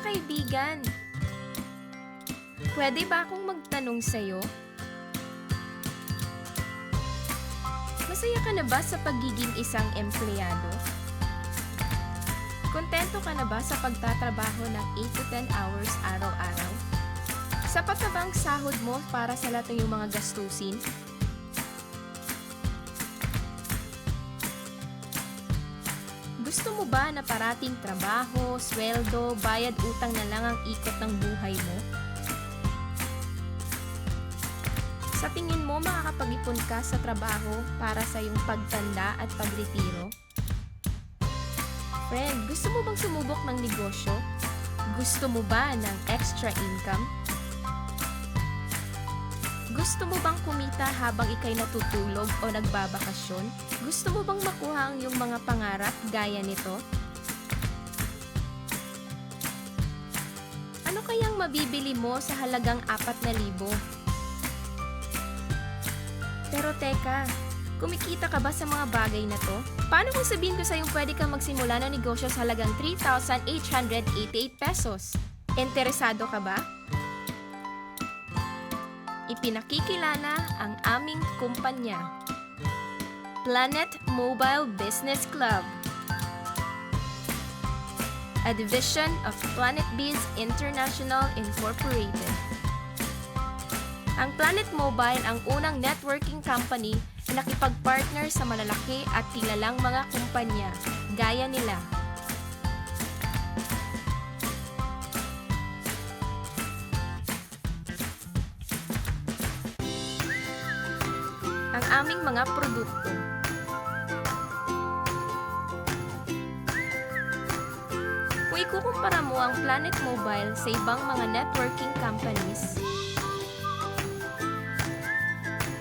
kaibigan, pwede ba akong magtanong sa'yo? Masaya ka na ba sa pagiging isang empleyado? Kontento ka na ba sa pagtatrabaho ng 8 to 10 hours araw-araw? Sapat na ba ang sahod mo para sa lahat ng iyong mga gastusin? Gusto mo ba na parating trabaho, sweldo, bayad utang na lang ang ikot ng buhay mo? Sa tingin mo makakapag-ipon ka sa trabaho para sa iyong pagtanda at pagretiro? Friend, gusto mo bang sumubok ng negosyo? Gusto mo ba ng extra income? Gusto mo bang kumita habang ikay natutulog o nagbabakasyon? Gusto mo bang makuha ang iyong mga pangarap gaya nito? Ano kayang mabibili mo sa halagang 4,000? Pero teka, kumikita ka ba sa mga bagay na to? Paano kung sabihin ko sa'yong pwede kang magsimula ng negosyo sa halagang 3,888 pesos? Interesado ka ba? Ipinakikilala ang aming kumpanya, Planet Mobile Business Club, a division of Planet Biz International Incorporated. Ang Planet Mobile ang unang networking company na nakipag-partner sa malalaki at kilalang mga kumpanya, gaya nila ang aming mga produkto. Kung ikukumpara mo ang Planet Mobile sa ibang mga networking companies,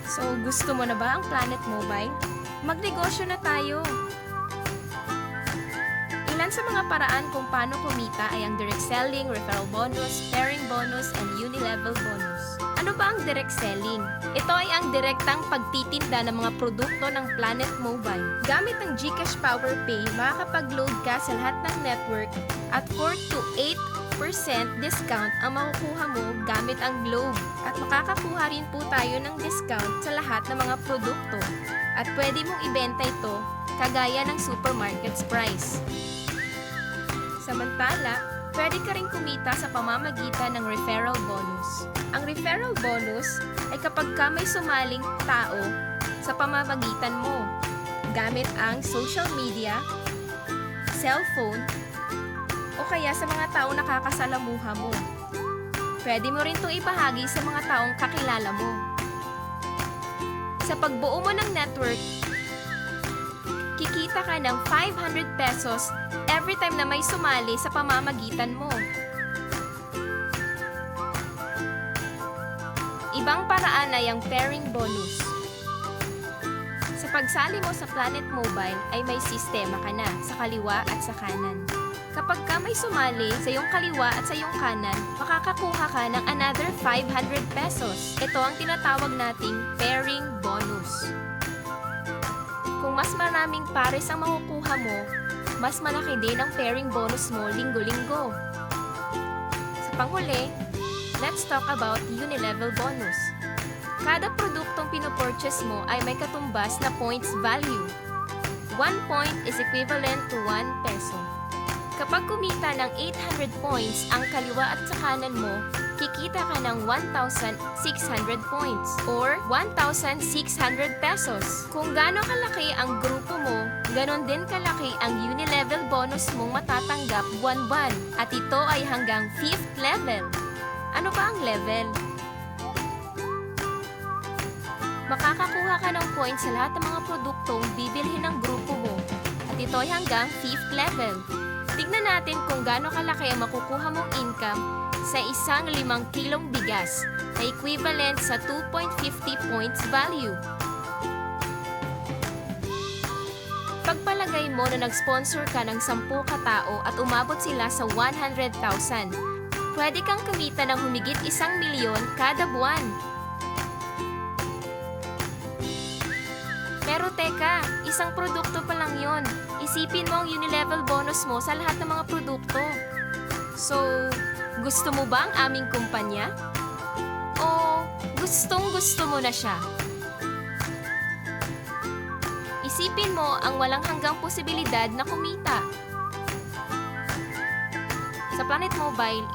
so gusto mo na ba ang Planet Mobile? Magnegosyo na tayo! Ilan sa mga paraan kung paano kumita ay ang direct selling, referral bonus, pairing bonus, and unilevel bonus. Ano ba ang direct selling? Ito ay ang direktang pagtitinda ng mga produkto ng Planet Mobile. Gamit ang GCash Power Pay, makakapag-load ka sa lahat ng network at 4 to 8% discount ang makukuha mo gamit ang Globe. At makakakuha rin po tayo ng discount sa lahat ng mga produkto. At pwede mong ibenta ito kagaya ng supermarket's price. Samantala, pwede ka rin kumita sa pamamagitan ng referral bonus. Ang referral bonus ay kapag ka may sumaling tao sa pamamagitan mo, gamit ang social media, cellphone, o kaya sa mga taong nakakasalamuha mo. Pwede mo rin itong ibahagi sa mga taong kakilala mo. Sa pagbuo mo ng network, kikita ka ng 500 pesos every time na may sumali sa pamamagitan mo. Ibang paraan ay ang pairing bonus. Sa pagsali mo sa Planet Mobile ay may sistema ka na sa kaliwa at sa kanan. Kapag ka may sumali sa iyong kaliwa at sa iyong kanan, makakakuha ka ng another 500 pesos. Ito ang tinatawag nating pairing bonus. Kung mas maraming pares ang makukuha mo, mas malaki din ang pairing bonus mo linggo-linggo. Sa panghuli, let's talk about unilevel bonus. Kada produktong pinopurchase mo ay may katumbas na points value. 1 point is equivalent to 1 peso. Kapag kumita ng 800 points ang kaliwa at sa kanan mo, kikita ka ng 1,600 points or 1,600 pesos. Kung gaano kalaki ang grupo mo, ganon din kalaki ang unilevel bonus mong matatanggap buwan-buwan at ito ay hanggang 5th level. Ano ba ang level? Makakakuha ka ng points sa lahat ng mga produktong bibilhin ng grupo mo at ito ay hanggang 5th level. Tignan natin kung gaano kalaki ang makukuha mong income sa isang 5 kilong bigas na equivalent sa 2.50 points value. Pagpalagay mo na nag-sponsor ka ng 10 katao at umabot sila sa 100,000, pwede kang kumita ng humigit 1 milyon kada buwan. Pero teka, isang produkto pa lang yon. Isipin mo ang unilevel bonus mo sa lahat ng mga produkto. So, gusto mo ba ang aming kumpanya? O gustong-gusto mo na siya? Isipin mo ang walang hanggang posibilidad na kumita. Sa Planet Mobile,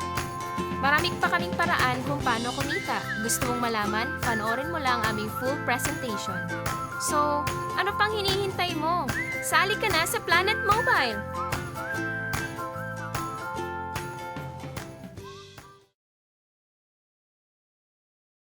marami pa kaming paraan kung paano kumita. Gusto mong malaman? Panoorin mo lang aming full presentation. So, ano pang hinihintay mo? Sali ka na sa Planet Mobile!